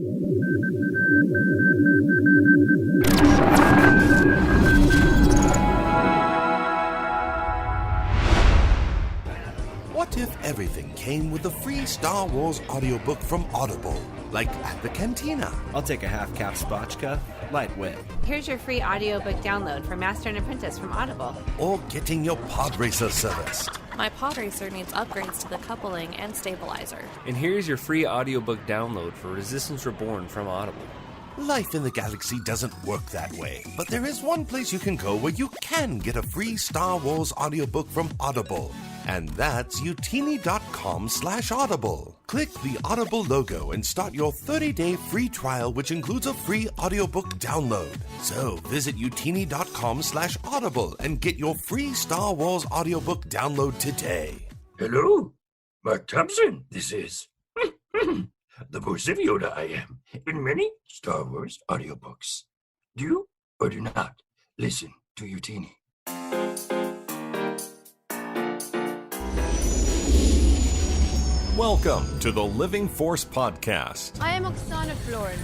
What if everything came with a free Star Wars audiobook from Audible? Like at the cantina. I'll take a half-cap spotchka, lightweight. Here's your free audiobook download for Master and Apprentice from Audible. Or getting your pod racer serviced. My pod racer needs upgrades to the coupling and stabilizer. And here's your free audiobook download for Resistance Reborn from Audible. Life in the galaxy doesn't work that way, but there is one place you can go where you can get a free Star Wars audiobook from Audible. And that's utini.com/audible. Click the Audible logo and start your 30-day free trial, which includes a free audiobook download. So visit utini.com/audible and get your free Star Wars audiobook download today. Hello, Mark Thompson, this is. The voice of Yoda I am, in many Star Wars audiobooks. Do or do not listen to Utini. Welcome to the Living Force Podcast. I am Oksana Florin,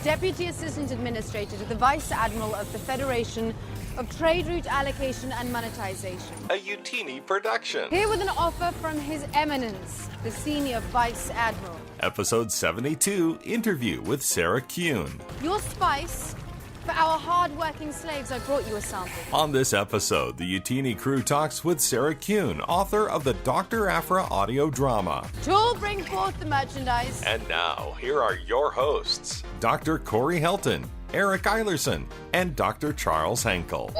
Deputy Assistant Administrator to the Vice Admiral of the Federation of Trade Route Allocation and Monetization. A Utini production. Here with an offer from His Eminence, the Senior Vice Admiral. Episode 72, interview with Sarah Kuhn. Your spice, for our hard-working slaves, I brought you a sample. On this episode, the Utini crew talks with Sarah Kuhn, author of the Dr. Aphra audio drama. To bring forth the merchandise. And now, here are your hosts, Dr. Corey Helton, Eric Eilerson, and Dr. Charles Henkel.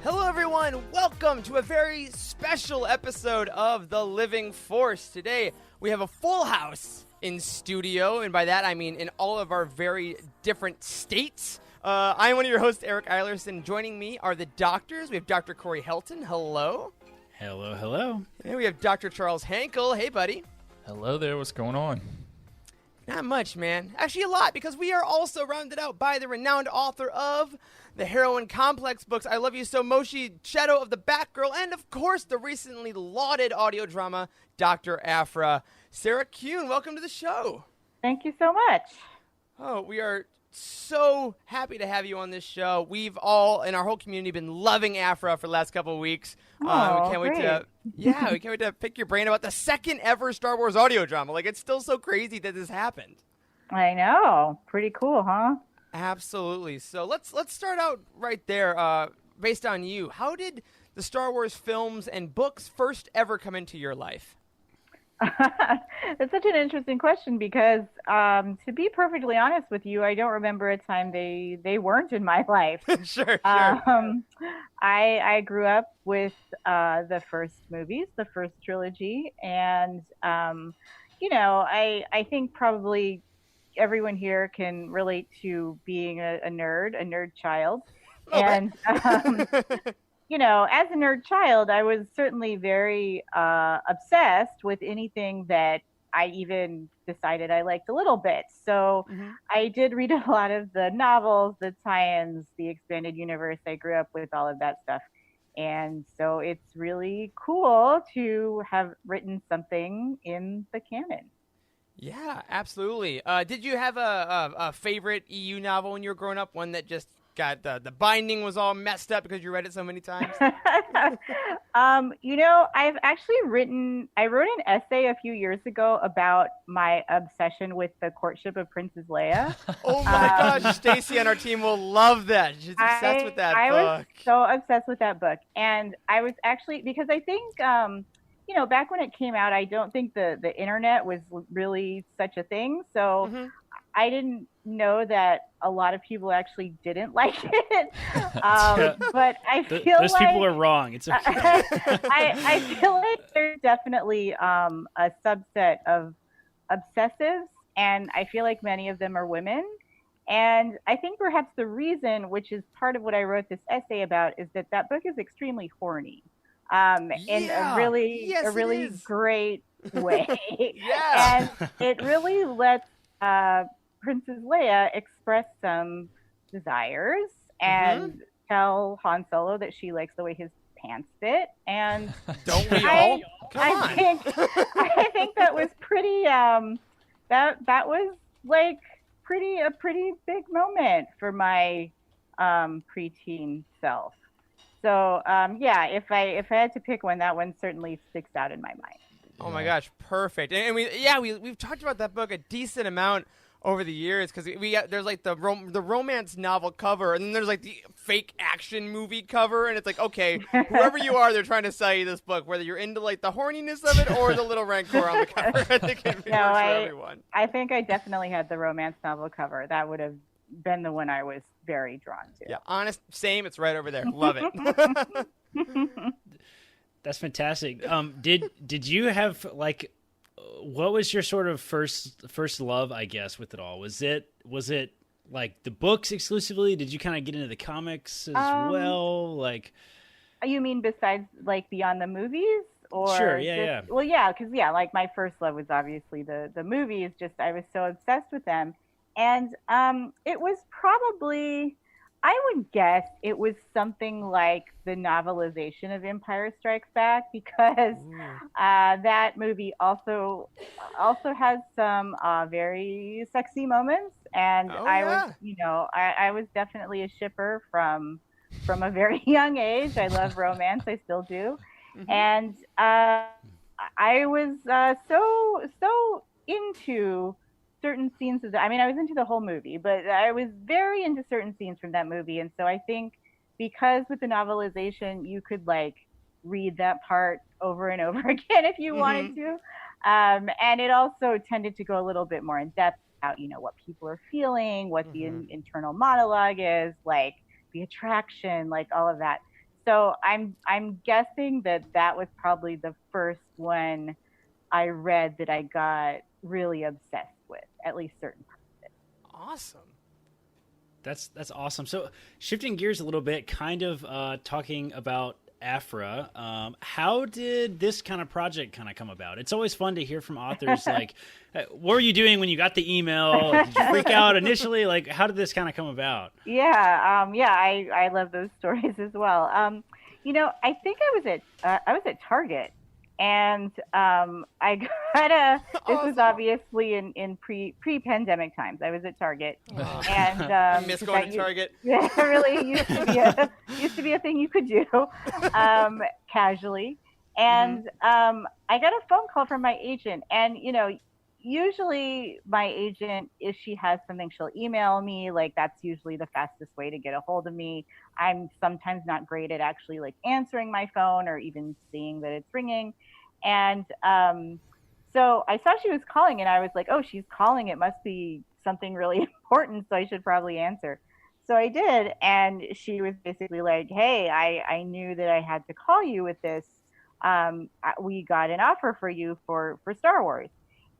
Hello, everyone. Welcome to a very special episode of The Living Force. Today, we have a full house in studio, and by that, I mean in all of our very different states. I'm one of your hosts, Eric Eilerson. Joining me are the doctors. We have Dr. Corey Helton. Hello. Hello, hello. And we have Dr. Charles Henkel. Hey, buddy. Hello there. What's going on? Not much, man. Actually, a lot, because we are also rounded out by the renowned author of the Heroine Complex books, I Love You So, Moshi, Shadow of the Batgirl, and, of course, the recently lauded audio drama, Dr. Aphra. Sarah Kuhn, welcome to the show. Thank you so much. Oh, we are so happy to have you on this show. We've all, in our whole community, been loving Aphra for the last couple of weeks. We can't wait to pick your brain about the second ever Star Wars audio drama. Like, it's still so crazy that this happened. I know. Pretty cool, huh? Absolutely. So let's start out right there. Based on you, how did the Star Wars films and books first ever come into your life? It's such an interesting question because, to be perfectly honest with you, I don't remember a time they weren't in my life. Sure. I grew up with the first movies, the first trilogy, and I think probably everyone here can relate to being a nerd child, and. As a nerd child, I was certainly very obsessed with anything that I even decided I liked a little bit. So I did read a lot of the novels, the tie-ins, the expanded universe. I grew up with all of that stuff. And so it's really cool to have written something in the canon. Yeah, absolutely. Did you have a favorite EU novel when you were growing up, one that just got the binding was all messed up because you read it so many times? I've actually I wrote an essay a few years ago about my obsession with the courtship of Princess Leia. Oh my gosh, Stacy on our team will love that. She's obsessed with that book. I was so obsessed with that book. And I was actually, because I think, back when it came out, I don't think the internet was really such a thing. So I didn't know that a lot of people actually didn't like it. But I feel those people are wrong. It's okay. I feel like there's definitely a subset of obsessives, and I feel like many of them are women. And I think perhaps the reason, which is part of what I wrote this essay about, is that book is extremely horny, in a really great way. Yeah. And it really lets Princess Leia express some desires and tell Han Solo that she likes the way his pants fit. And don't we all? I think that was pretty. That was like a pretty big moment for my preteen self. So yeah, if I had to pick one, that one certainly sticks out in my mind. Oh my gosh, perfect. And we've talked about that book a decent amount over the years, because there's like the romance novel cover, and then there's like the fake action movie cover, and it's like, okay, whoever you are, they're trying to sell you this book, whether you're into like the horniness of it or the little rancor on the cover. I think it works for everyone. I think I definitely had the romance novel cover. That would have been the one I was very drawn to. Yeah, honest, same. It's right over there. Love it. That's fantastic. Did you have like, what was your sort of first love, I guess, with it all? Was it like the books exclusively? Did you kind of get into the comics as well? Like, you mean besides like beyond the movies? Or sure, yeah. Well, yeah, because like my first love was obviously the movies. Just I was so obsessed with them, and it was probably, I would guess it was something like the novelization of Empire Strikes Back, because that movie also has some very sexy moments, and I was definitely a shipper from a very young age. I love romance, I still do, and I was so into certain scenes of that. I mean, I was into the whole movie, but I was very into certain scenes from that movie. And so I think because with the novelization, you could like read that part over and over again if you wanted to. And it also tended to go a little bit more in depth about, what people are feeling, what the internal monologue is, like the attraction, like all of that. So I'm guessing that was probably the first one I read that I got really obsessed with, at least certain parts of it. Awesome. That's awesome. So shifting gears a little bit, kind of talking about Aphra, how did this kind of project kind of come about? It's always fun to hear from authors, like, what were you doing when you got the email? Did you freak out initially? Like, how did this kind of come about? I love those stories as well. I think I was at Target. And I got this was obviously in pre-pandemic times. I was at Target, and I miss going to Target. Yeah, really used to be a thing you could do casually. And I got a phone call from my agent, and usually my agent, if she has something, she'll email me. Like that's usually the fastest way to get a hold of me. I'm sometimes not great at actually like answering my phone or even seeing that it's ringing. And so I saw she was calling, and I was like, oh, she's calling. It must be something really important, so I should probably answer. So I did, and she was basically like, hey, I knew that I had to call you with this. We got an offer for you for Star Wars.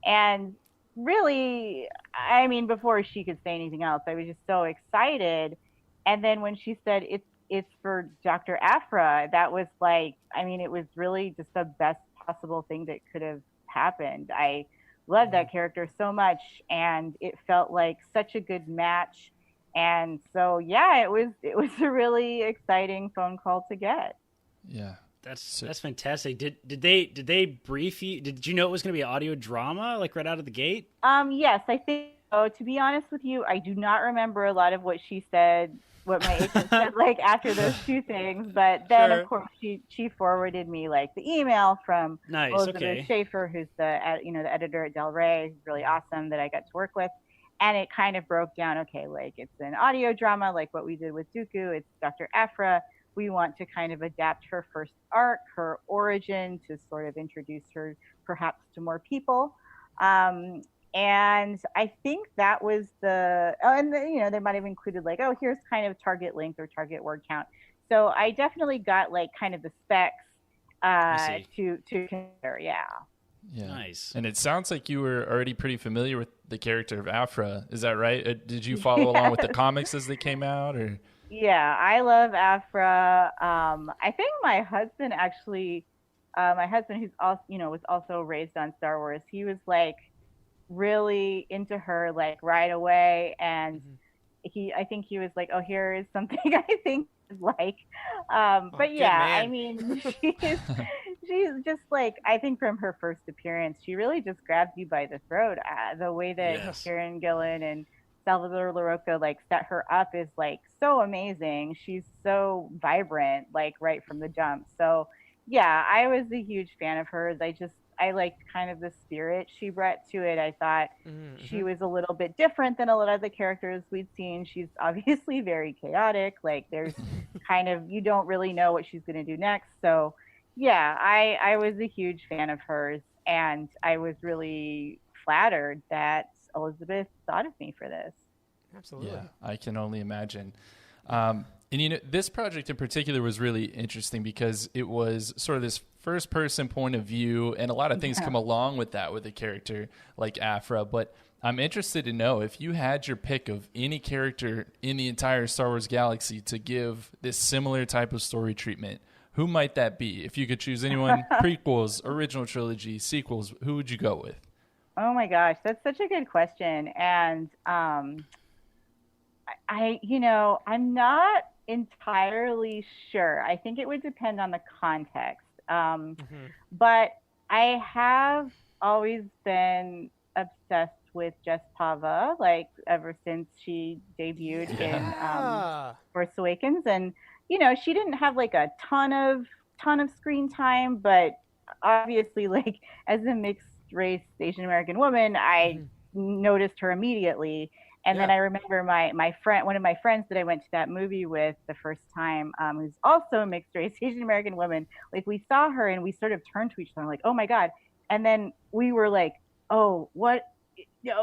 And really, I mean, before she could say anything else, I was just so excited. And then when she said it's for Dr. Aphra, that was like, I mean, it was really just the best possible thing that could have happened. I loved that character so much, and it felt like such a good match. And so, yeah, it was a really exciting phone call to get. Yeah. That's fantastic. Did they brief you? Did you know it was going to be an audio drama, like right out of the gate? Yes, I think so. To be honest with you, I do not remember a lot of what she said, what my agent said, like after those two things. But then, of course, she forwarded me like the email from Elizabeth Schaefer, who's the editor at Del Rey, who's really awesome, that I got to work with. And it kind of broke down. Okay, like it's an audio drama, like what we did with Dooku. It's Dr. Aphra. We want to kind of adapt her first arc, her origin, to sort of introduce her perhaps to more people. And I think that was they might have included like, oh, here's kind of target length or target word count. So I definitely got like kind of the specs to compare. Yeah. Nice. And it sounds like you were already pretty familiar with the character of Aphra. Is that right? Did you follow along with the comics as they came out, or? Yeah, I love Aphra. I think my husband actually, who's also, was also raised on Star Wars, he was like really into her like right away, and I think he was like, oh, here is something I think is like. But yeah, I mean, she's just like, I think from her first appearance, she really just grabs you by the throat. The way that Kieran Gillen and Salvador Larroca like set her up is like so amazing. She's so vibrant, like right from the jump. So yeah, I was a huge fan of hers. I liked kind of the spirit she brought to it. I thought she was a little bit different than a lot of the characters we'd seen. She's obviously very chaotic. Like there's kind of, you don't really know what she's going to do next. So yeah, I was a huge fan of hers, and I was really flattered that Elizabeth thought of me for this. Absolutely. Yeah, I can only imagine. And this project in particular was really interesting because it was sort of this first person point of view, and a lot of things come along with that with a character like Aphra. But I'm interested to know, if you had your pick of any character in the entire Star Wars galaxy to give this similar type of story treatment, who might that be? If you could choose anyone, prequels, original trilogy, sequels, who would you go with? Oh my gosh, that's such a good question. And I'm not entirely sure. I think it would depend on the context. But I have always been obsessed with Jess Pava, like ever since she debuted in Force Awakens. And, she didn't have like a ton of screen time, but obviously, like as a mixed race Asian American woman, I noticed her immediately. And then I remember my friend, one of my friends that I went to that movie with the first time, who's also a mixed race Asian American woman, like we saw her and we sort of turned to each other like, oh my God. And then we were like, oh, what?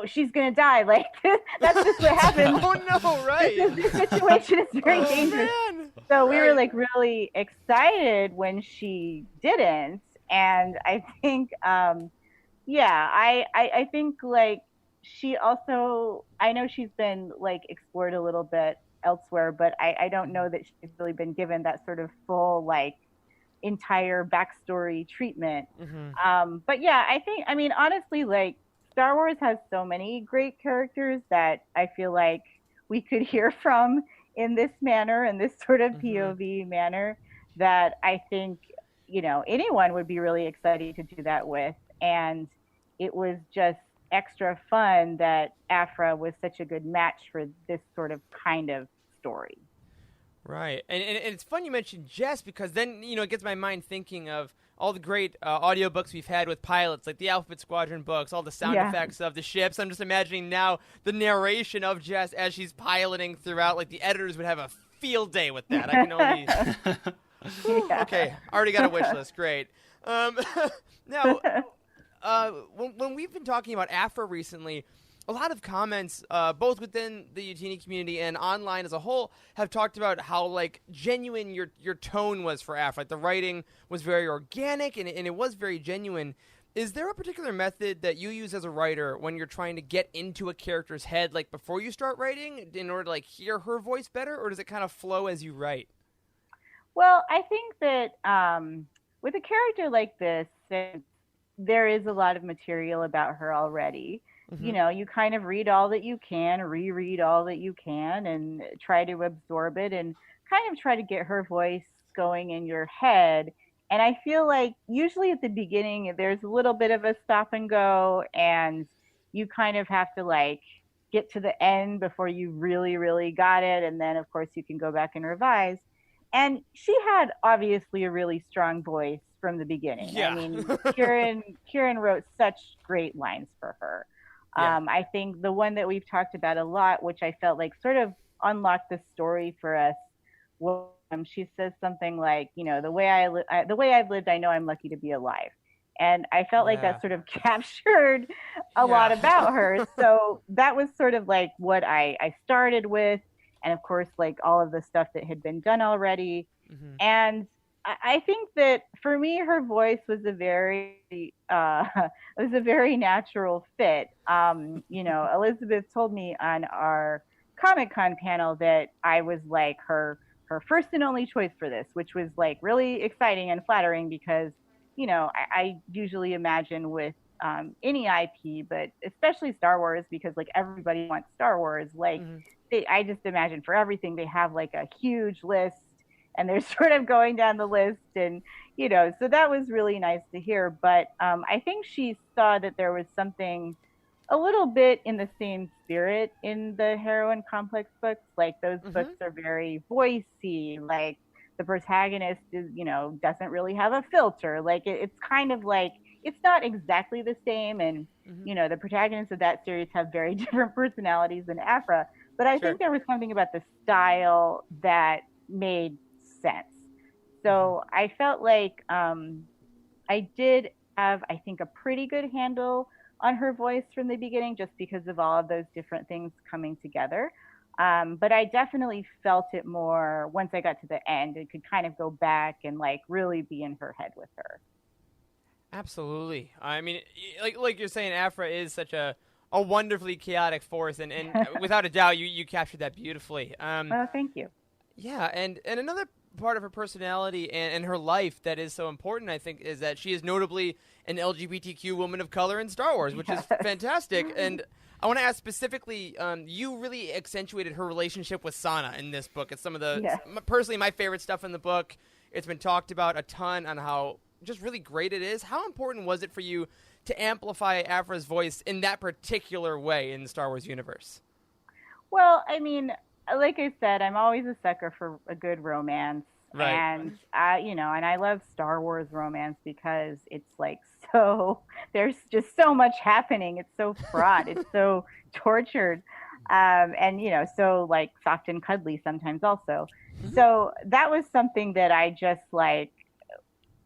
She's going to die. Like, that's just what happened. Oh no, right. This situation is very dangerous. Man. So we were like really excited when she didn't. And I think, I think like, she also, I know she's been like explored a little bit elsewhere, but I don't know that she's really been given that sort of full like entire backstory treatment. But yeah, I mean, honestly, like Star Wars has so many great characters that I feel like we could hear from in this manner, in this sort of POV manner, that I think, anyone would be really excited to do that with. And it was just extra fun that Aphra was such a good match for this sort of kind of story. Right. And it's fun you mentioned Jess, because then, it gets my mind thinking of all the great audiobooks we've had with pilots, like the Alphabet Squadron books, all the sound effects of the ships. I'm just imagining now the narration of Jess as she's piloting throughout. Like the editors would have a field day with that. I can only... Okay, already got a wish list. Great. Now... when we've been talking about Aphra recently, a lot of comments, both within the Utini community and online as a whole, have talked about how like genuine your tone was for Aphra. Like the writing was very organic and it was very genuine. Is there a particular method that you use as a writer when you're trying to get into a character's head, like before you start writing, in order to like hear her voice better, or does it kind of flow as you write? Well, I think that with a character like this, there is a lot of material about her already. You kind of read all that you can, reread all that you can, and try to absorb it and kind of try to get her voice going in your head. And I feel like usually at the beginning, there's a little bit of a stop and go, and you kind of have to like get to the end before you really, really got it. And then of course you can go back and revise. And she had obviously a really strong voice from the beginning. Yeah. I mean, Kieran wrote such great lines for her. I think the one that we've talked about a lot, which I felt like sort of unlocked the story for us, was she says something like, the way I've lived, I know I'm lucky to be alive. And I felt like that sort of captured a lot about her. So that was sort of like what I started with. And of course, like all of the stuff that had been done already. And I think that for me, her voice was a very natural fit. Elizabeth told me on our Comic-Con panel that I was like her first and only choice for this, which was like really exciting and flattering because, I usually imagine with any IP, but especially Star Wars, because like everybody wants Star Wars. Like I just imagine for everything they have like a huge list. And they're sort of going down the list and, so that was really nice to hear. But I think she saw that there was something a little bit in the same spirit in the heroine complex books. Like those books are very voicey. Like the protagonist is, doesn't really have a filter. Like it's kind of like, it's not exactly the same. And, the protagonists of that series have very different personalities than Aphra. But I think there was something about the style that made sense. So I felt like I did have, I think, a pretty good handle on her voice from the beginning, just because of all of those different things coming together. But I definitely felt it more once I got to the end. It could kind of go back and like really be in her head with her. Absolutely. I mean, like you're saying, Aphra is such a wonderfully chaotic force, and without a doubt, you captured that beautifully. Oh, thank you. Yeah, and another part of her personality and her life that is so important, I think, is that she is notably an LGBTQ woman of color in Star Wars, which is fantastic. And I want to ask specifically, you really accentuated her relationship with Sana in this book. It's some of the, personally, my favorite stuff in the book. It's been talked about a ton on how just really great it is. How important was it for you to amplify Aphra's voice in that particular way in the Star Wars universe? Well, I mean, like I said, I'm always a sucker for a good romance. Right. And, and I love Star Wars romance because it's like there's just so much happening. It's so fraught. It's so tortured. And, so like soft and cuddly sometimes also. So that was something that I just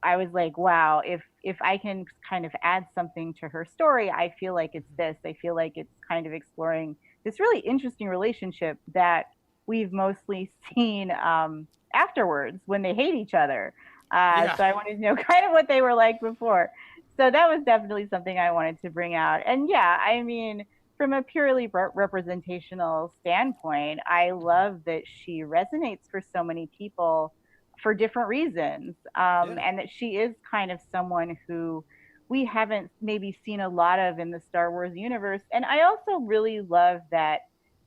I was like, wow, if I can kind of add something to her story, I feel like it's this. I feel like it's kind of exploring this really interesting relationship that we've mostly seen afterwards when they hate each other. So I wanted to know kind of what they were like before. So that was definitely something I wanted to bring out. And yeah, I mean, from a purely representational standpoint, I love that she resonates for so many people for different reasons. And that she is kind of someone who we haven't maybe seen a lot of in the Star Wars universe. And I also really love that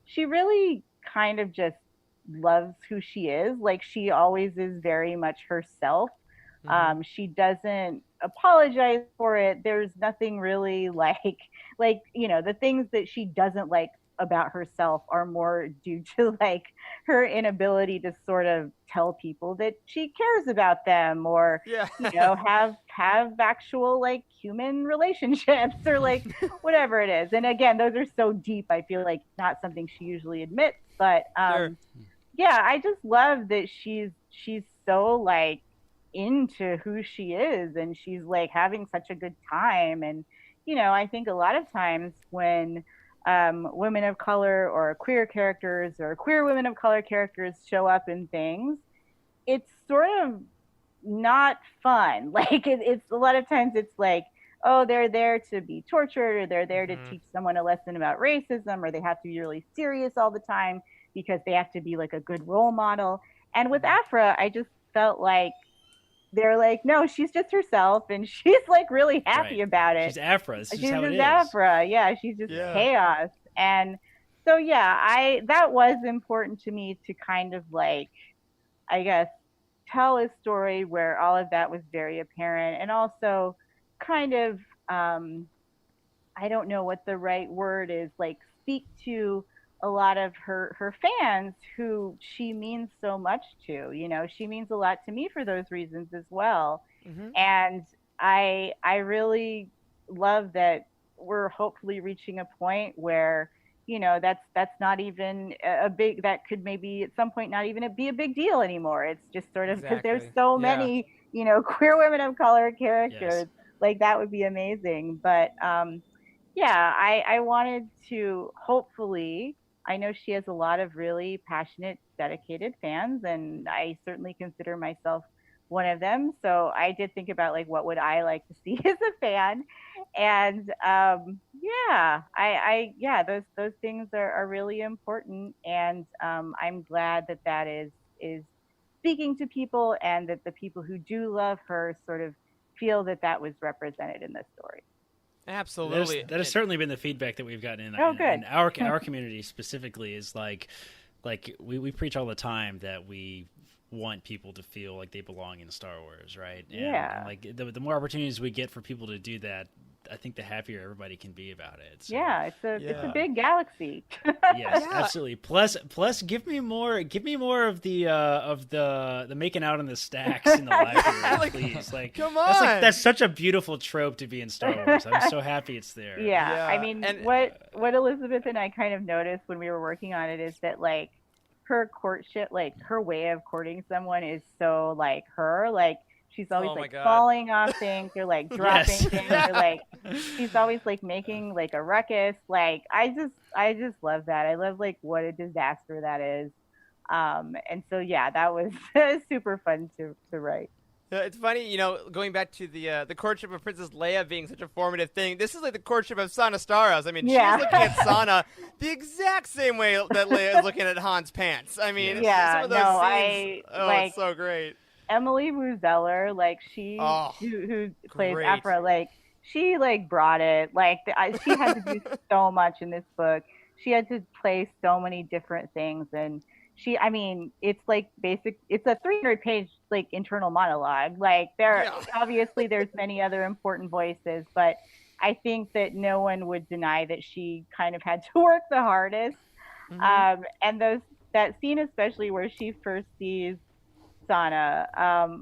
she really kind of just loves who she is. Like she always is very much herself. She doesn't apologize for it. There's nothing really like, the things that she doesn't like about herself are more due to like her inability to sort of tell people that she cares about them or have actual like human relationships or like whatever it is. And again, those are so deep, I feel like not something she usually admits, but I just love that she's so like into who she is and she's like having such a good time. And I think a lot of times when women of color or queer characters or queer women of color characters show up in things, it's sort of not fun. Like it's a lot of times it's like, oh, they're there to be tortured or they're there to teach someone a lesson about racism or they have to be really serious all the time because they have to be like a good role model. And with Aphra, I just felt like they're like, no, she's just herself, and she's like really happy about it. She's Aphra. This is how it is. Aphra. Yeah, she's just chaos. And so, that was important to me to kind of like, I guess, tell a story where all of that was very apparent, and also kind of, I don't know what the right word is, like speak to a lot of her fans who she means so much to. She means a lot to me for those reasons as well. And I really love that we're hopefully reaching a point where that's not even that could maybe at some point not even be a big deal anymore. It's just sort of because there's so many queer women of color characters. Like that would be amazing. But I wanted to hopefully, I know she has a lot of really passionate, dedicated fans, and I certainly consider myself one of them. So I did think about like, what would I like to see as a fan? And those things are really important. And I'm glad that is speaking to people, and that the people who do love her sort of feel that was represented in this story. Absolutely. That has certainly been the feedback that we've gotten in our community specifically, is like we preach all the time that we want people to feel like they belong in Star Wars, right? And like the more opportunities we get for people to do that, I think the happier everybody can be about it. So. Yeah, it's a big galaxy. Yes, absolutely. Plus, give me more of the making out in the stacks in the library, please. Like, come on, that's such a beautiful trope to be in Star Wars. I'm so happy it's there. Yeah. I mean, what Elizabeth and I kind of noticed when we were working on it is that like her courtship, like her way of courting someone is so like her, like. She's always falling off things or like dropping things or like she's always like making like a ruckus. Like I just love that. I love like what a disaster that is. And so yeah, that was super fun to write. It's funny, going back to the courtship of Princess Leia being such a formative thing. This is like the courtship of Sana Staros. I mean, she's looking at Sana the exact same way that Leia is looking at Han's pants. I mean, some of those scenes, it's so great. Emily Ruzeller, like who plays Aphra, like she like brought it. Like she had to do so much in this book. She had to play so many different things, and it's like it's a 300-page like internal monologue. Like obviously there's many other important voices, but I think that no one would deny that she kind of had to work the hardest. Mm-hmm. And that scene especially where she first sees Sana,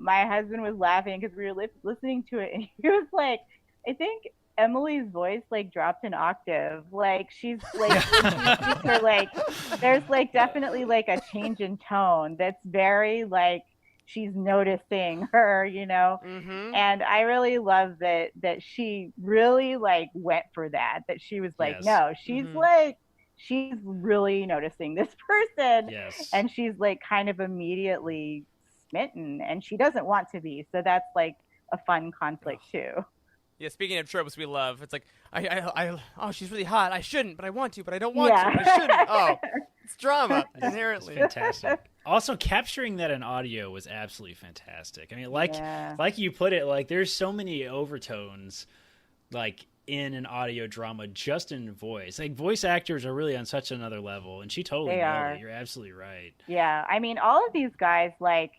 my husband was laughing because we were listening to it, and he was like, I think Emily's voice like dropped an octave. Like she's like, there's like definitely like a change in tone that's very like she's noticing her, Mm-hmm. And I really love that she really like went for that she was like, no, she's like, she's really noticing this person, and she's like kind of immediately smitten, and she doesn't want to be, so that's like a fun conflict too. Yeah, speaking of tropes we love, it's like oh, she's really hot, I shouldn't, but I want to, but I don't want to, but I shouldn't. Oh, it's drama inherently. It's fantastic. Also, capturing that in audio was absolutely fantastic. I mean, like you put it, like there's so many overtones like in an audio drama just in voice. Like voice actors are really on such another level, and she totally nailed it. You're absolutely right. Yeah, I mean, all of these guys, like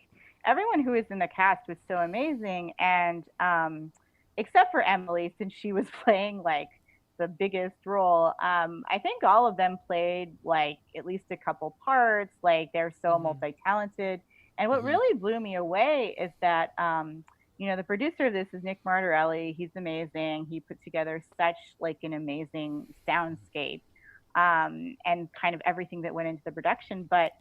everyone who was in the cast was so amazing, and except for Emily, since she was playing like the biggest role, I think all of them played like at least a couple parts. Like they're so multi-talented, and what really blew me away is that the producer of this is Nick Martorelli. He's amazing. He put together such like an amazing soundscape and kind of everything that went into the production. But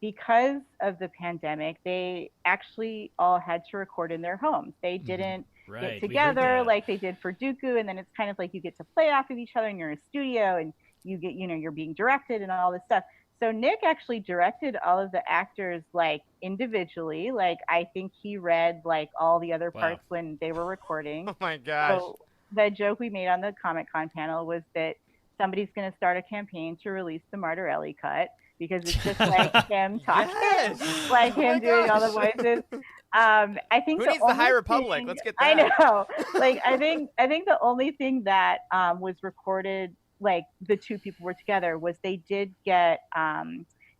because of the pandemic, they actually all had to record in their homes. They didn't get together like they did for Dooku. And then it's kind of like you get to play off of each other, and you're in a studio, and you get, you're being directed and all this stuff. So Nick actually directed all of the actors like individually. Like I think he read like all the other parts when they were recording. Oh my gosh. So the joke we made on the Comic-Con panel was that somebody's going to start a campaign to release the Martorelli cut, because it's just like him talking, like him doing all the voices. I think who needs the High Republic? Let's get that. I know. Like I think the only thing that was recorded, like the two people were together, was they did get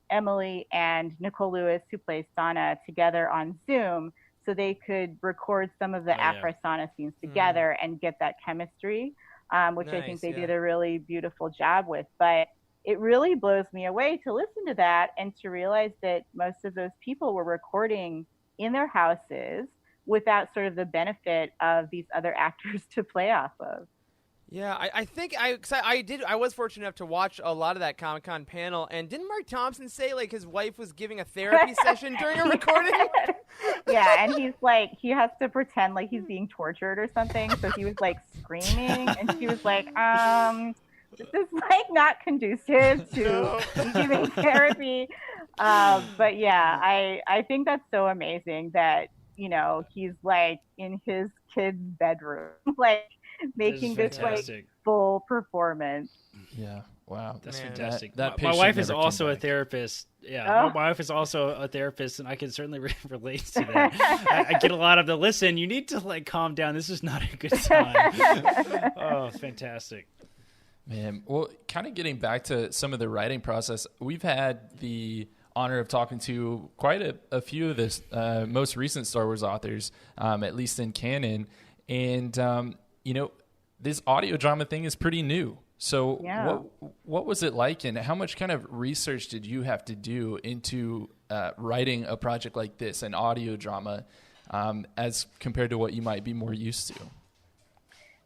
Emily and Nicole Lewis, who plays Sana, together on Zoom, so they could record some of the Aphra Sana scenes together and get that chemistry, which I think they did a really beautiful job with. But it really blows me away to listen to that and to realize that most of those people were recording in their houses without sort of the benefit of these other actors to play off of. Yeah, I think I was fortunate enough to watch a lot of that Comic-Con panel, and didn't Mark Thompson say like his wife was giving a therapy session during a recording? Yeah, and he's like, he has to pretend like he's being tortured or something, so he was like screaming, and she was like, this is like not conducive to giving therapy. But yeah, I think that's so amazing that, he's like in his kid's bedroom, like making this like full performance. Yeah. Wow. That's fantastic. That my wife is also a therapist. Yeah. My wife is also a therapist, and I can certainly relate to that. I get a lot of the, listen, you need to like calm down. This is not a good time. Oh, fantastic. Man, well, kind of getting back to some of the writing process, we've had the honor of talking to quite a few of the most recent Star Wars authors, at least in canon. And this audio drama thing is pretty new. So what was it like, and how much kind of research did you have to do into writing a project like this, an audio drama, as compared to what you might be more used to?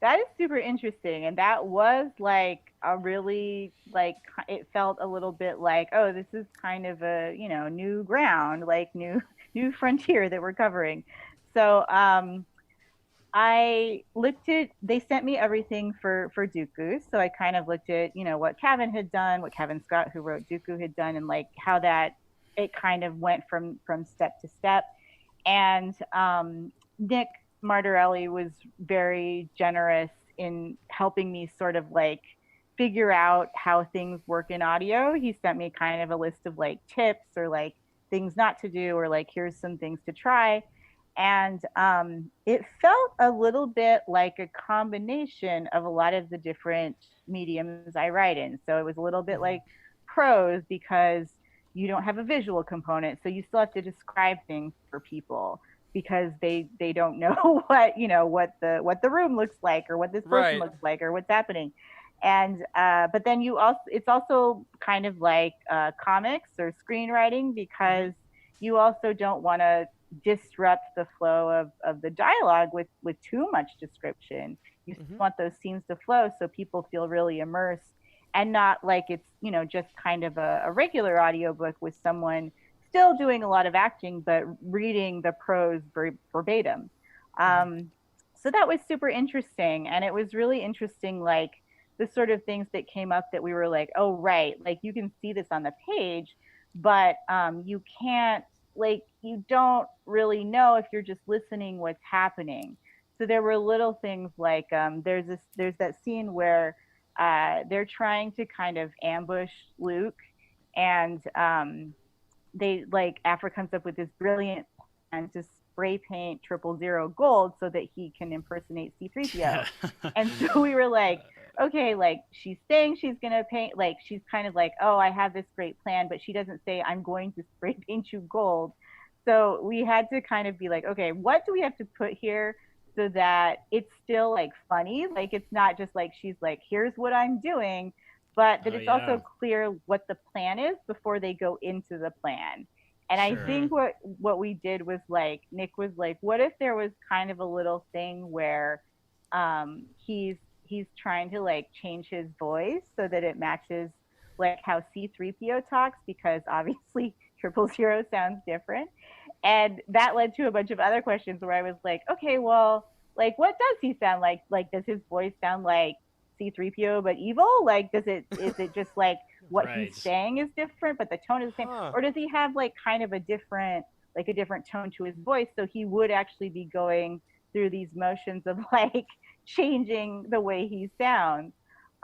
That is super interesting. And that was like a really, like, it felt a little bit like, oh, this is kind of a, new ground, like new frontier that we're covering. So I looked at, they sent me everything for Dooku. So I kind of looked at, what Cavan had done, what Cavan Scott, who wrote Dooku, had done, and like how it kind of went from step to step. And Nick Martorelli was very generous in helping me sort of like figure out how things work in audio. He sent me kind of a list of like tips or like things not to do, or like, here's some things to try. And it felt a little bit like a combination of a lot of the different mediums I write in. So it was a little bit like prose, because you don't have a visual component. So you still have to describe things for people, because they don't know what the room looks like, or what this person looks like, or what's happening. And but then it's also kind of like comics or screenwriting, because you also don't want to disrupt the flow of the dialogue with too much description. You want those scenes to flow so people feel really immersed, and not like it's just kind of a regular audiobook with someone still doing a lot of acting but reading the prose verbatim. So that was super interesting, and it was really interesting, like the sort of things that came up that we were like, oh right, like you can see this on the page, but you can't, like, you don't really know if you're just listening what's happening. So there were little things like there's that scene where they're trying to kind of ambush Luke, and they, like, Afra comes up with this brilliant plan to spray paint 000 gold so that he can impersonate C-3PO. And so we were like, okay, like, she's saying she's going to paint, like, she's kind of like, oh, I have this great plan, but she doesn't say, I'm going to spray paint you gold. So we had to kind of be like, okay, what do we have to put here so that it's still, like, funny? Like, it's not just like, she's like, here's what I'm doing, but that it's also clear what the plan is before they go into the plan. And I think what we did was, like, Nick was like, what if there was kind of a little thing where he's trying to, like, change his voice so that it matches, like, how C-3PO talks, because obviously 000 sounds different. And that led to a bunch of other questions where I was like, okay, well, like, what does he sound like? Like, does his voice sound like C-3PO but evil? Like, is it just like what he's saying is different but the tone is the same? Or does he have, like, kind of a different tone to his voice, so he would actually be going through these motions of, like, changing the way he sounds?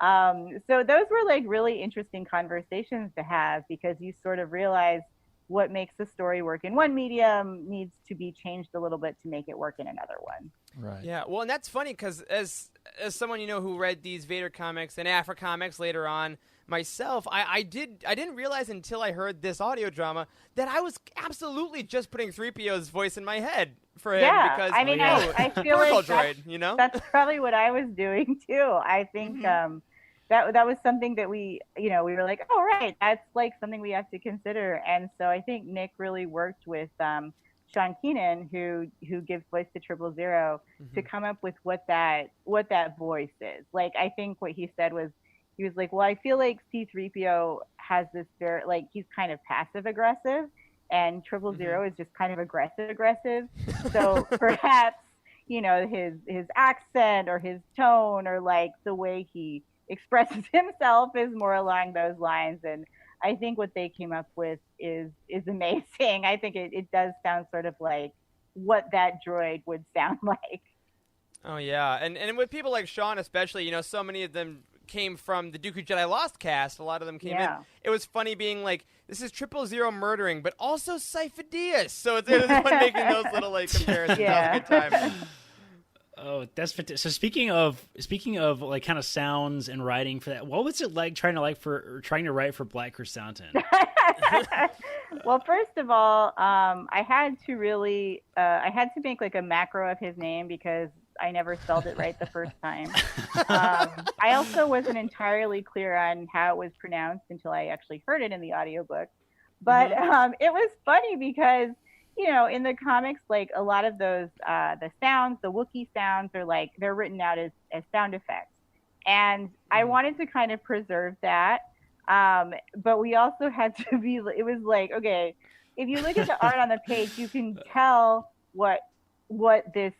So those were, like, really interesting conversations to have, because you sort of realize what makes the story work in one medium needs to be changed a little bit to make it work in another one. Right. Yeah. Well, and that's funny, because as someone who read these Vader comics and Afra comics later on myself, I didn't realize until I heard this audio drama that I was absolutely just putting 3PO's voice in my head for him. Yeah, because I mean, I feel like that's probably what I was doing too. I think that was something that we were like, oh right, that's, like, something we have to consider. And so I think Nick really worked with Sean Keenan, who gives voice to 000, to come up with what that voice is. Like, I think what he said was, he was like, well, I feel like C-3PO has this very, like, he's kind of passive aggressive, and 000 is just kind of aggressive. So perhaps, his accent or his tone or, like, the way he expresses himself is more along those lines. And I think what they came up with is amazing. I think it does sound sort of like what that droid would sound like. Oh yeah, and with people like Sean especially, so many of them came from the Dooku Jedi Lost cast. A lot of them came in. It was funny being like, this is 000 murdering, but also Sifo-Dyas. So it was fun making those little, like, comparisons. That was a good time. Oh, that's fantastic. So speaking of like kind of sounds and writing for that, what was it like trying to write for Black Chrysanthemum? Well, first of all, I had to make, like, a macro of his name, because I never spelled it right the first time. I also wasn't entirely clear on how it was pronounced until I actually heard it in the audiobook. But it was funny because, you know, in the comics, like a lot of those, the sounds, the Wookiee sounds are like, they're written out as sound effects. And I wanted to kind of preserve that. But we also had to be, it was like, okay, if you look at the art on the page, you can tell what the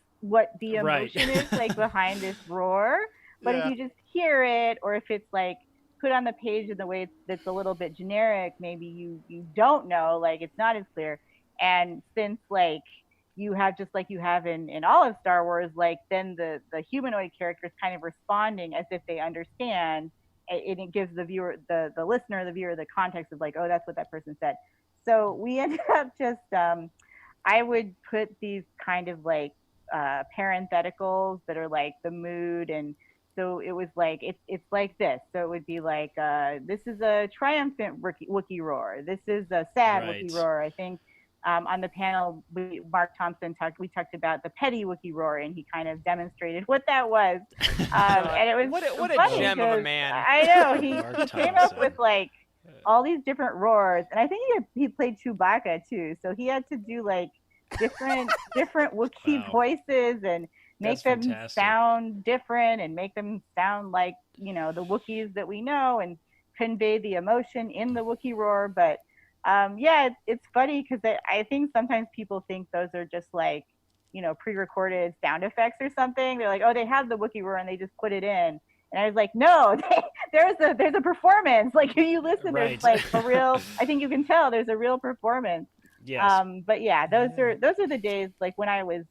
emotion is like behind this roar. But if you just hear it, or if it's like put on the page in the way that's a little bit generic, maybe you don't know, like it's not as clear. And since like you have, just like you have in all of Star Wars, like then the humanoid characters kind of responding as if they understand, and it gives the viewer, the listener, the viewer, the context of like, oh, that's what that person said. So we ended up just, I would put these kind of like parentheticals that are like the mood. And so it was like, it's like this. So it would be like, this is a triumphant Wookiee roar. This is a sad Wookiee roar. I think on the panel, Mark Thompson we talked about the petty Wookiee roar, and he kind of demonstrated what that was. And it was what a gem of a man. I know, he came up with like all these different roars, and I think he played Chewbacca too, so he had to do like different Wookiee voices and make them sound different and make them sound like, you know, the Wookiees that we know, and convey the emotion in the Wookiee roar. But it's funny because I think sometimes people think those are just like, you know, pre-recorded sound effects or something. They're like, oh, they have the Wookiee roar and they just put it in. And I was like, no, there's a performance. Like, if you listen, there's like a real, I think you can tell there's a real performance. Yes. But yeah, those are the days like when I was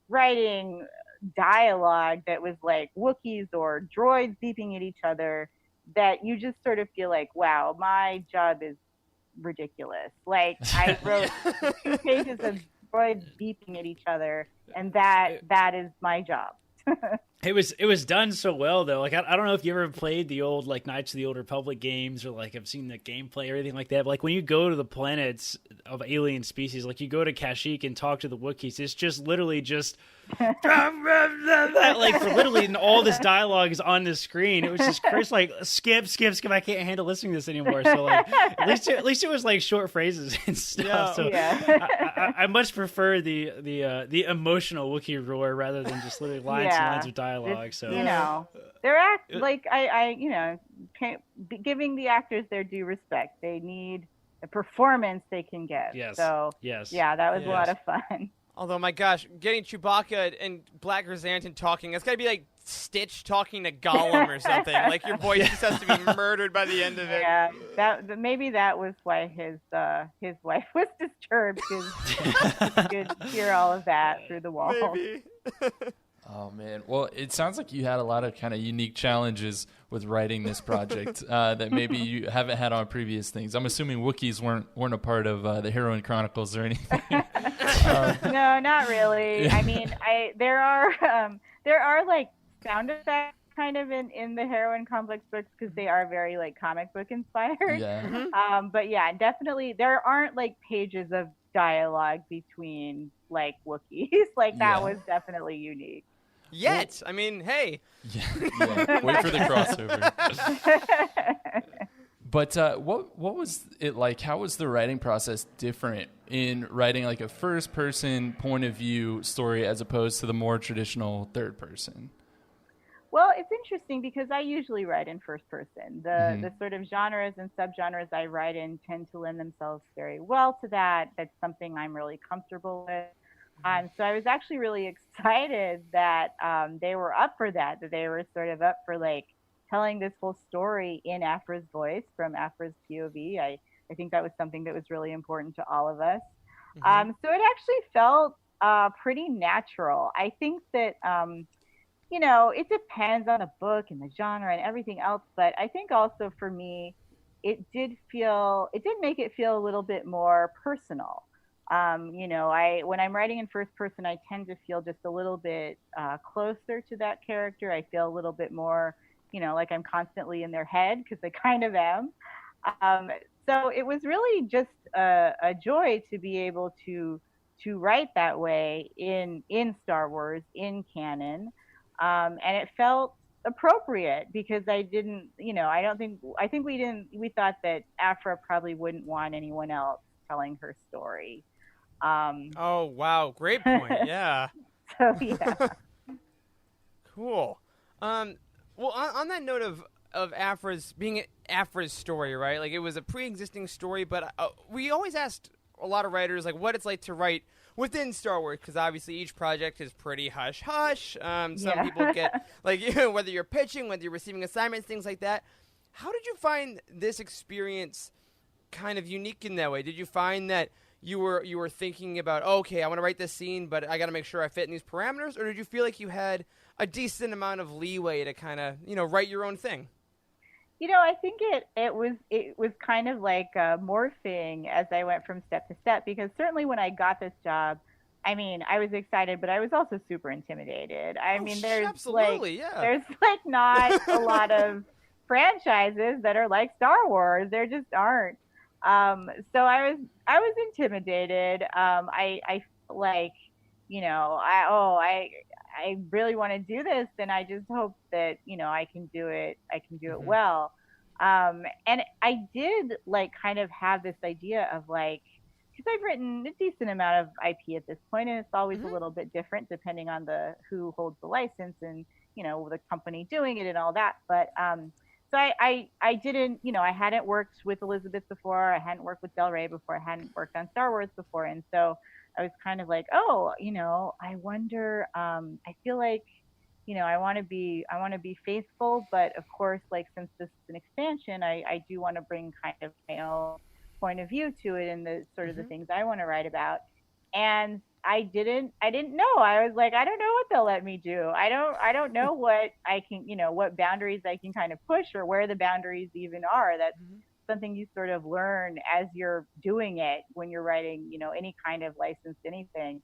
writing dialogue that was like Wookiees or droids beeping at each other, that you just sort of feel like, wow, my job is ridiculous. Like, I wrote 2 pages of droids beeping at each other, and that is my job. It was done so well though. Like I don't know if you ever played the old like Knights of the Old Republic games, or like I've seen the gameplay or anything like that. But like when you go to the planets of alien species, like you go to Kashyyyk and talk to the Wookiees, it's just literally just like for literally, and all this dialogue is on the screen. It was just Chris like skip. I can't handle listening to this anymore. So like at least it was like short phrases and stuff. I much prefer the emotional Wookiee roar rather than just literally lines and lines of dialogue. So you know, they're like I you know, giving the actors their due respect. They need the performance they can give. Yes. So yeah, that was a lot of fun. Although, my gosh, getting Chewbacca and Black Chrysanthemum talking, it's got to be like Stitch talking to Gollum or something. Like, your voice just has to be murdered by the end of it. Yeah, maybe that was why his wife was disturbed, because he could hear all of that through the wall. Maybe. Oh, man. Well, it sounds like you had a lot of kind of unique challenges with writing this project that maybe you haven't had on previous things. I'm assuming Wookiees weren't a part of the Heroine Chronicles or anything. No, not really. I mean, there are like sound effects kind of in the Heroine Complex books, because they are very like comic book inspired. Yeah. But yeah, definitely there aren't like pages of dialogue between like Wookiees. Like that was definitely unique. Yet, I mean, hey. Yeah. Wait for the crossover. But what was it like? How was the writing process different in writing like a first-person point of view story as opposed to the more traditional third-person? Well, it's interesting because I usually write in first person. The sort of genres and subgenres I write in tend to lend themselves very well to that. That's something I'm really comfortable with. So I was actually really excited that they were up for that they were sort of up for like telling this whole story in Afra's voice, from Afra's POV. I think that was something that was really important to all of us. So it actually felt pretty natural. I think that, you know, it depends on the book and the genre and everything else, but I think also for me, it did make it feel a little bit more personal. You know, when I'm writing in first person, I tend to feel just a little bit closer to that character. I feel a little bit more, you know, like I'm constantly in their head, because I kind of am. So it was really just a joy to be able to write that way in Star Wars, in canon. And it felt appropriate because I think we thought that Afra probably wouldn't want anyone else telling her story. Oh, wow. Great point. Yeah. So, yeah. Cool. Well, on that note of Afra's story, right? Like, it was a pre-existing story, but we always asked a lot of writers, like, what it's like to write within Star Wars, because obviously each project is pretty hush-hush. Some people get, like, whether you're pitching, whether you're receiving assignments, things like that. How did you find this experience kind of unique in that way? Did you find that you were thinking about, okay, I want to write this scene, but I got to make sure I fit in these parameters? Or did you feel like you had a decent amount of leeway to kind of, write your own thing? I think it was kind of like morphing as I went from step to step, because certainly when I got this job, I mean, I was excited, but I was also super intimidated. There's absolutely, there's not a lot of franchises that are like Star Wars. There just aren't. So I was intimidated. I felt like, I really want to do this, and I just hope that, I can do it. I can do it well. And I did kind of have this idea of because I've written a decent amount of IP at this point, and it's always a little bit different depending on who holds the license and, the company doing it and all that. But, so I didn't, I hadn't worked with Elizabeth before. I hadn't worked with Del Rey before. I hadn't worked on Star Wars before. And so I was kind of like, I wonder, I feel like, I want to be faithful, but of course, since this is an expansion, I do want to bring kind of my own point of view to it and the sort of the things I want to write about. And I didn't know. I was like, I don't know what they'll let me do. I don't know what I can, what boundaries I can kind of push, or where the boundaries even are. That's something you sort of learn as you're doing it when you're writing, any kind of licensed anything.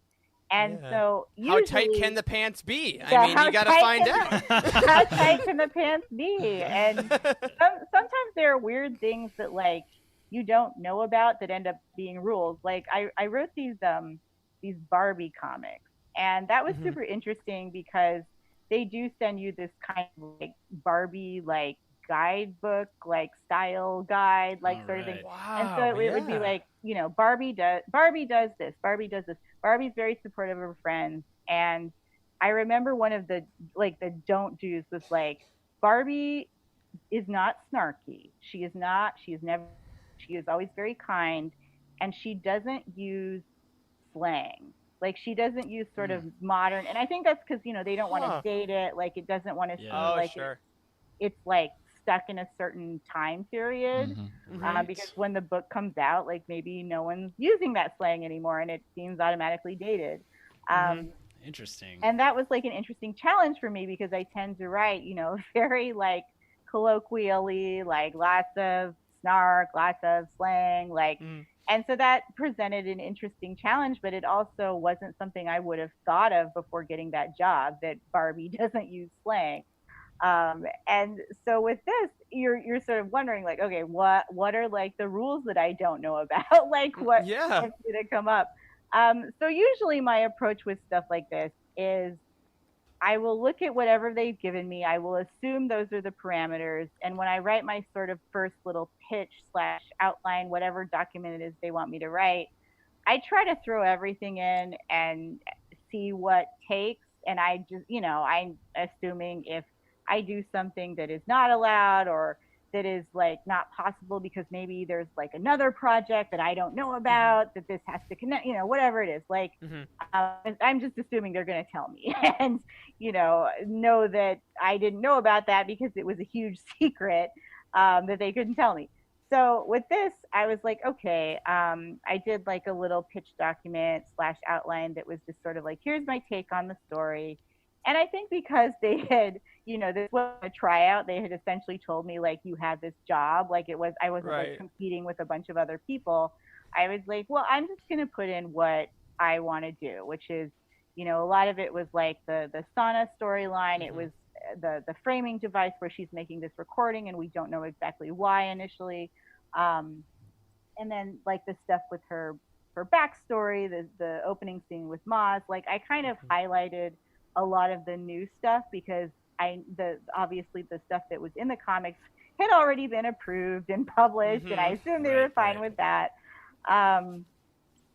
And so usually, how tight can the pants be? I mean, you got to find out. How tight can the pants be? And sometimes there are weird things that you don't know about that end up being rules. I wrote these Barbie comics, and that was super interesting because they do send you this kind of Barbie guidebook, style guide, sort of thing. Wow, and so it would be Barbie does this, Barbie does this. Barbie's very supportive of her friends, and I remember one of the don't do's was Barbie is not snarky. She is always very kind, and she doesn't use slang. She doesn't use sort of modern, and I think that's because they don't want to date it. It doesn't want to seem it's stuck in a certain time period, because when the book comes out, maybe no one's using that slang anymore, and it seems automatically dated. Interesting. And that was an interesting challenge for me, because I tend to write, very colloquially, lots of snark, lots of slang, and so that presented an interesting challenge, but it also wasn't something I would have thought of before getting that job, that Barbie doesn't use slang. And so with this, you're sort of wondering okay, what are the rules that I don't know about? What's going to come up? So usually my approach with stuff like this is I will look at whatever they've given me. I will assume those are the parameters. And when I write my sort of first little pitch / outline, whatever document it is they want me to write, I try to throw everything in and see what takes. And I just, I'm assuming if I do something that is not allowed, or that is not possible because maybe there's another project that I don't know about that this has to connect, whatever it is, I'm just assuming they're going to tell me and, know that I didn't know about that because it was a huge secret that they couldn't tell me. So with this, I was okay, I did a little pitch document / outline that was just sort of here's my take on the story. And I think because they had, this was a tryout, they had essentially told me you had this job, I wasn't competing with a bunch of other people. I was well, I'm just going to put in what I want to do, which is, a lot of it was the Sana storyline. It was the framing device where she's making this recording and we don't know exactly why initially. And then the stuff with her backstory, the opening scene with Maz, I kind of highlighted a lot of the new stuff because obviously the stuff that was in the comics had already been approved and published, and I assumed they were fine with that. And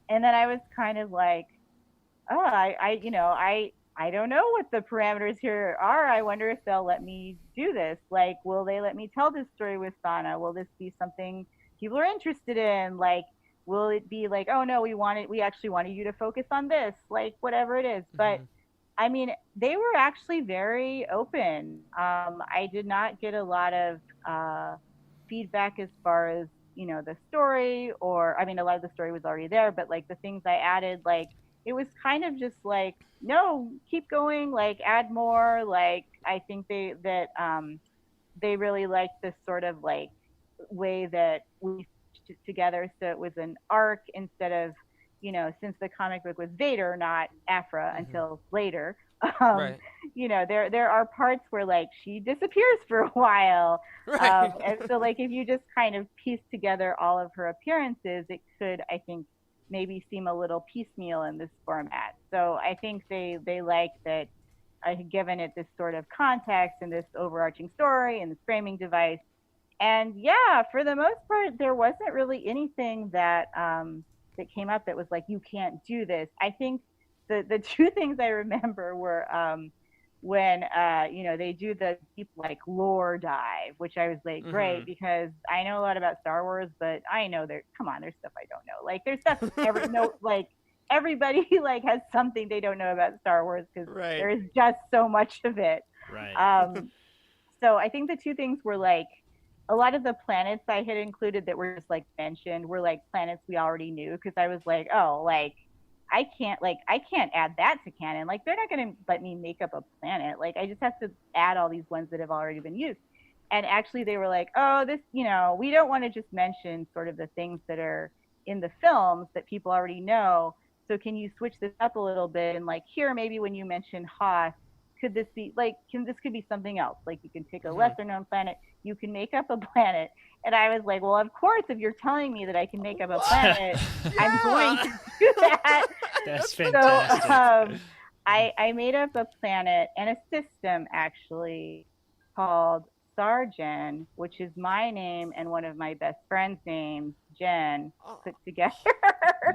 then I was kind of like, oh, I don't know what the parameters here are. I wonder if they'll let me do this. Like, will they let me tell this story with Sana? Will this be something people are interested in? Like, will it be like, oh no, we actually wanted you to focus on this, like whatever it is. But I mean, they were actually very open. I did not get a lot of feedback as far as, the story, or, I mean, a lot of the story was already there, but like the things I added, like, it was kind of just like, no, keep going, like add more. Like, I think they really liked this sort of like way that we stitched it together. So it was an arc instead of, since the comic book was Vader, not Aphra until later. There are parts where like she disappears for a while. And so like, if you just kind of piece together all of her appearances, it could, I think, maybe seem a little piecemeal in this format. So I think they like that I had given it this sort of context and this overarching story and this framing device. And yeah, for the most part, there wasn't really anything that that came up that was like, you can't do this. I think the two things I remember were when they do the deep like lore dive, which I was like, great, because I know a lot about Star Wars, but I know there's stuff I don't know. Like there's stuff everybody like has something they don't know about Star Wars because there is just so much of it. So I think the two things were like, a lot of the planets I had included that were just like mentioned were like planets we already knew, because I was like, oh, like I can't add that to canon. Like they're not going to let me make up a planet. Like I just have to add all these ones that have already been used. And actually they were like, oh, this, we don't want to just mention sort of the things that are in the films that people already know. So can you switch this up a little bit? And like here, maybe when you mention Hoth, could this be like, this could be something else? Like you can take a lesser known planet, you can make up a planet. And I was like, well, of course, if you're telling me that I can make up a planet, I'm going to do that. That's fantastic. So I made up a planet and a system actually called Sargen, which is my name and one of my best friend's names, Jen, put together.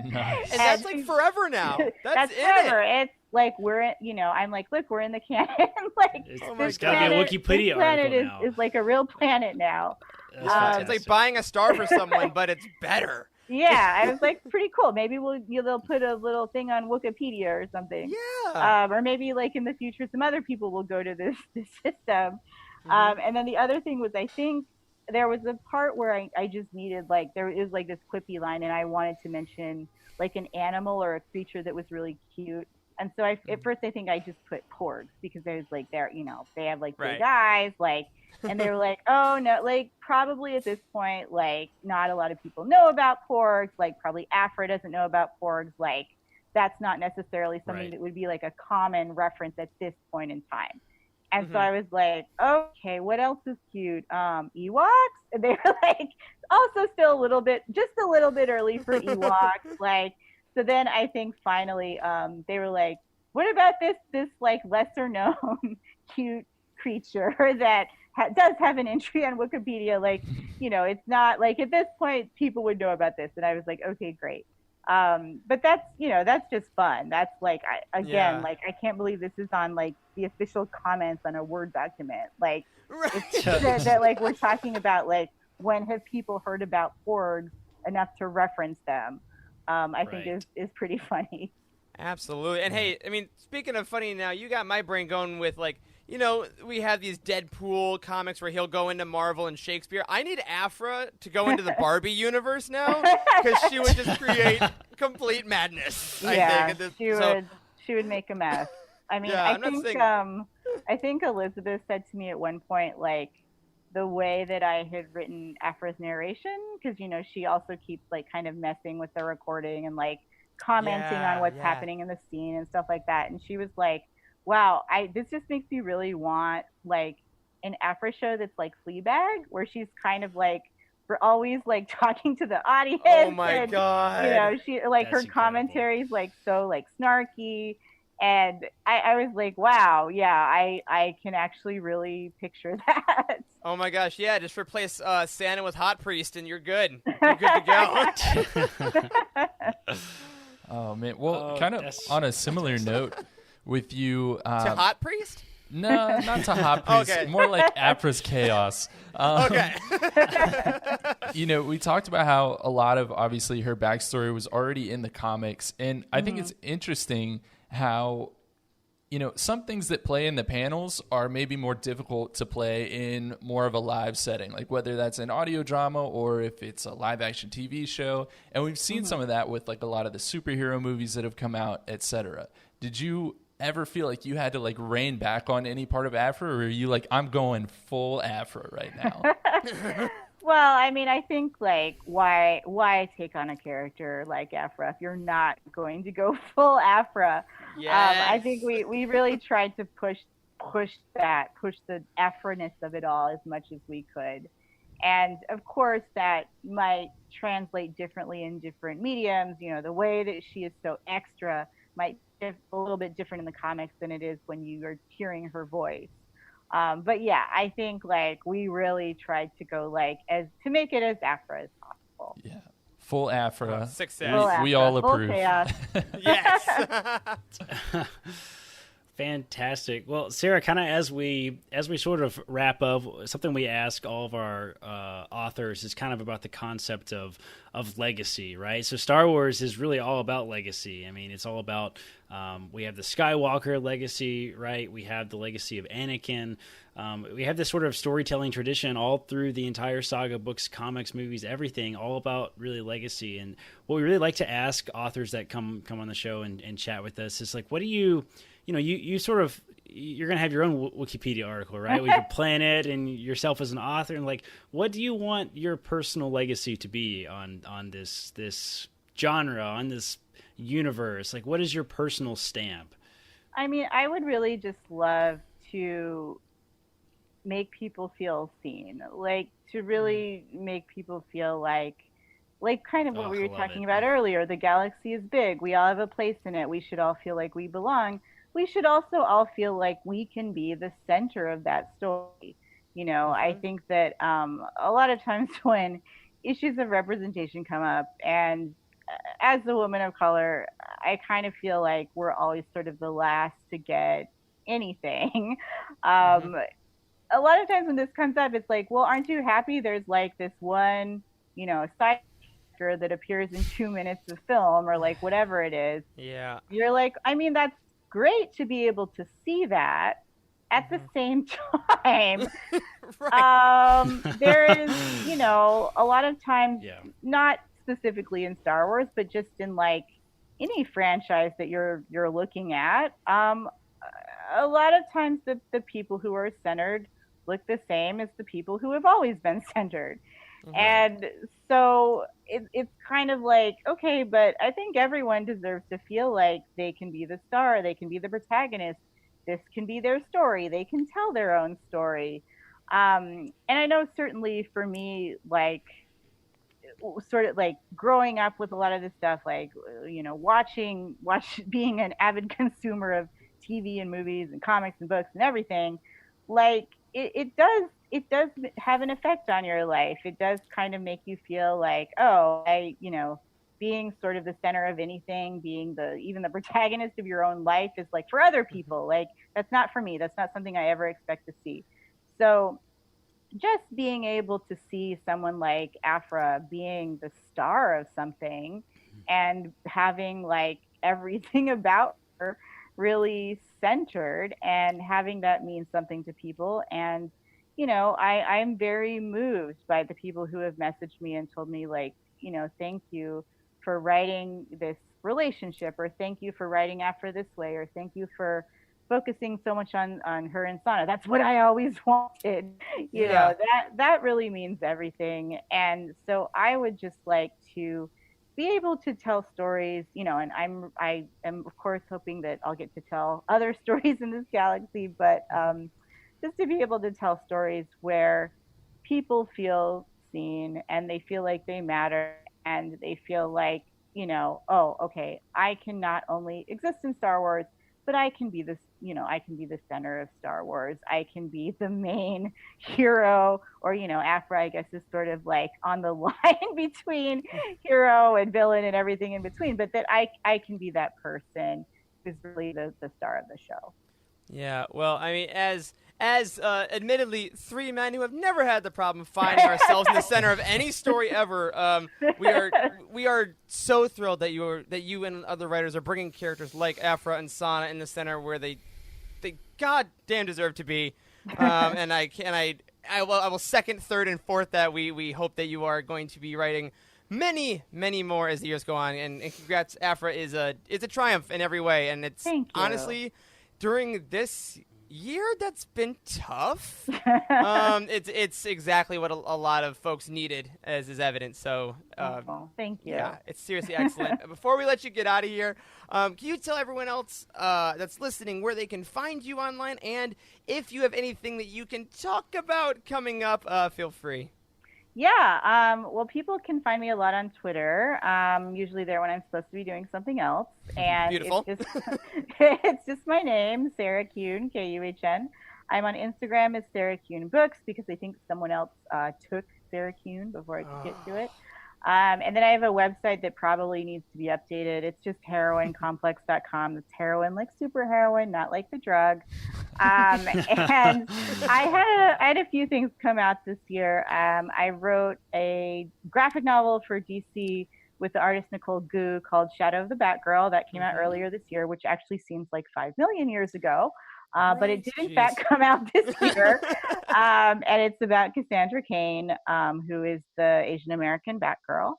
Nice. And that's like forever now. That's forever. It's like I'm like, look, we're in the canon. Like it's gotta be a Wikipedia planet now. is like a real planet now. It's like buying a star for someone, but it's better. Yeah, I was like, pretty cool. Maybe they'll put a little thing on Wikipedia or something. Yeah. Or maybe like in the future, some other people will go to this system. And then the other thing was, I think there was a part where I just needed, like, there is like this quippy line, and I wanted to mention like an animal or a creature that was really cute. And so at first I think I just put porgs, because I was like, they have like big eyes, like, and they were like, oh no, like probably at this point, like not a lot of people know about porgs, like probably Aphra doesn't know about porgs, like that's not necessarily something that would be like a common reference at this point in time. And so I was like, okay, what else is cute? Ewoks? And they were like, also still just a little bit early for Ewoks. Like, so then I think finally they were like, what about this like lesser known cute creature that does have an entry on Wikipedia? Like, it's not like at this point people would know about this. And I was like, okay, great. But that's just fun. That's like, like, I can't believe this is on like the official comments on a Word document. Like, it's that like, we're talking about like, when have people heard about porgs enough to reference them? I think is pretty funny. Absolutely. And hey, I mean, speaking of funny now, you got my brain going with like, we have these Deadpool comics where he'll go into Marvel and Shakespeare. I need Aphra to go into the Barbie universe now, because she would just create complete madness. Yeah, I think. She would make a mess. I mean, I think Elizabeth said to me at one point, like, the way that I had written Aphra's narration, because she also keeps like kind of messing with the recording and like commenting on what's happening in the scene and stuff like that. And she was like, wow, this just makes me really want like an Aphra show that's like Fleabag, where she's kind of like, we're always like talking to the audience. Oh my God. She like, her commentary is like so like snarky. And I was like, wow, yeah, I can actually really picture that. Oh my gosh, yeah, just replace Santa with Hot Priest and you're good. You're good to go. Oh, man. Well, kind of on a similar note with you. To Hot Priest? No, not to Hot Priest. Okay. More like Aphra's Chaos. Okay. We talked about how a lot of, obviously, her backstory was already in the comics. And I think it's interesting how, some things that play in the panels are maybe more difficult to play in more of a live setting, like whether that's an audio drama or if it's a live action TV show. And we've seen some of that with like a lot of the superhero movies that have come out, etc. Did you ever feel like you had to like rein back on any part of Aphra, or are you like, I'm going full Aphra right now? Well, I mean, I think like why take on a character like Aphra if you're not going to go full Aphra? Yes. I think we really tried to push the Aphra-ness of it all as much as we could. And of course that might translate differently in different mediums. The way that she is so extra might be a little bit different in the comics than it is when you are hearing her voice. But yeah, I think like we really tried to go to make it as Aphra as possible. Yeah, full Aphra. Success. We all Full approve. chaos. Yes. Fantastic. Well, Sarah, kind of as we sort of wrap up, something we ask all of our authors is kind of about the concept of legacy, right? So Star Wars is really all about legacy. I mean, it's all about we have the Skywalker legacy, right? We have the legacy of Anakin. We have this sort of storytelling tradition all through the entire saga, books, comics, movies, everything, all about really legacy. And what we really like to ask authors that come on the show and chat with us is like, what do you you're going to have your own Wikipedia article, right? With your planet and yourself as an author. And like, what do you want your personal legacy to be on this genre, on this universe? Like, what is your personal stamp? I mean, I would really just love to make people feel seen, like to really make people feel like kind of what we were talking about earlier. The galaxy is big. We all have a place in it. We should all feel like we belong. We should also all feel like we can be the center of that story. I think that a lot of times when issues of representation come up, and as a woman of color, I kind of feel like we're always sort of the last to get anything. A lot of times when this comes up, it's like, well, aren't you happy there's like this one, side character that appears in 2 minutes of film or like whatever it is. Yeah. You're like, I mean, that's great to be able to see that. At the same time, there is, a lot of times, not specifically in Star Wars, but just in like any franchise that you're looking at, a lot of times the people who are centered look the same as the people who have always been centered. And so it's kind of like, okay, but I think everyone deserves to feel like they can be the star, they can be the protagonist, this can be their story, they can tell their own story. And I know certainly for me, like sort of like growing up with a lot of this stuff, like, being an avid consumer of TV and movies and comics and books and everything, like it does have an effect on your life. It does kind of make you feel like, oh, being sort of the center of anything, being even the protagonist of your own life is like for other people. Like, that's not for me. That's not something I ever expect to see. So just being able to see someone like Aphra being the star of something and having like everything about her really centered and having that mean something to people. And I'm very moved by the people who have messaged me and told me like, thank you for writing this relationship, or thank you for writing Aphra this way, or thank you for focusing so much on her and Sana. That's what I always wanted. That really means everything. And so I would just like to be able to tell stories, and I am of course hoping that I'll get to tell other stories in this galaxy, but just to be able to tell stories where people feel seen and they feel like they matter and they feel like, oh, okay, I can not only exist in Star Wars, but I can be this, I can be the center of Star Wars. I can be the main hero, or, Aphra, I guess, is sort of like on the line between hero and villain and everything in between, but that I can be that person who's really the star of the show. Yeah, well, I mean, as admittedly 3 men who have never had the problem finding ourselves in the center of any story ever, we are so thrilled that you and other writers are bringing characters like Aphra and Sana in the center where they goddamn deserve to be. And I will second, third, and fourth that we hope that you are going to be writing many, many more as the years go on. And congrats, Aphra is a triumph in every way, and it's honestly during this year that's been tough. It's exactly what a lot of folks needed, as is evident. So thank you. Yeah, it's seriously excellent. Before we let you get out of here, can you tell everyone else that's listening where they can find you online, and if you have anything that you can talk about coming up, feel free. Yeah, well, people can find me a lot on Twitter. Usually there when I'm supposed to be doing something else. And Beautiful. It's just my name, Sarah Kuhn, Kuhn. I'm on Instagram as Sarah Kuhn Books because I think someone else took Sarah Kuhn before I could get to it. And then I have a website that probably needs to be updated. It's just heroincomplex.com. It's heroin like super heroin, not like the drug. And I had a few things come out this year. I wrote a graphic novel for DC with the artist Nicole Gu called Shadow of the Batgirl. That came out earlier this year, which actually seems like 5 million years ago. But it did, in fact, come out this year. And it's about Cassandra Cain, who is the Asian American Batgirl.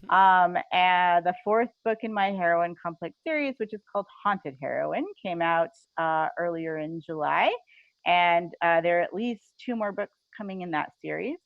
And the fourth book in my Heroine Complex series, which is called Haunted Heroine, came out earlier in July. And there are at least 2 more books coming in that series.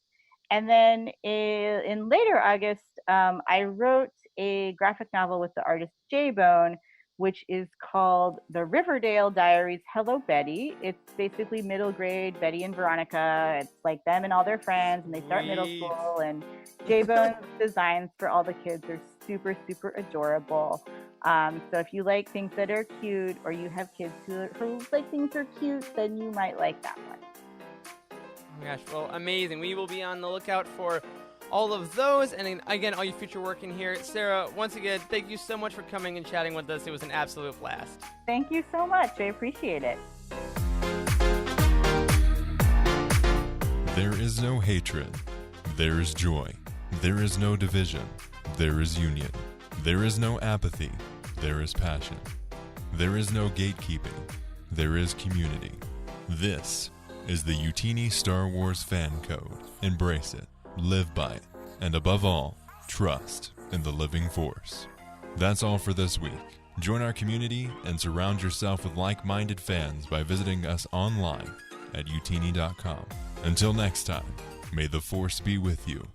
And then in later August, I wrote a graphic novel with the artist J-Bone, which is called The Riverdale Diaries Hello Betty. It's basically middle grade Betty and Veronica. It's like them and all their friends, and they start middle school. And J-Bone's designs for all the kids are super, super adorable. So if you like things that are cute, or you have kids who like things that are cute, then you might like that one. Oh my gosh, well, amazing. We will be on the lookout for all of those, and again, all your future work in here. Sarah, once again, thank you so much for coming and chatting with us. It was an absolute blast. Thank you so much. I appreciate it. There is no hatred. There is joy. There is no division. There is union. There is no apathy. There is passion. There is no gatekeeping. There is community. This is the Utini Star Wars Fan Code. Embrace it. Live by it, and above all, trust in the living force. That's all for this week. Join our community and surround yourself with like-minded fans by visiting us online at utini.com. Until next time, may the force be with you.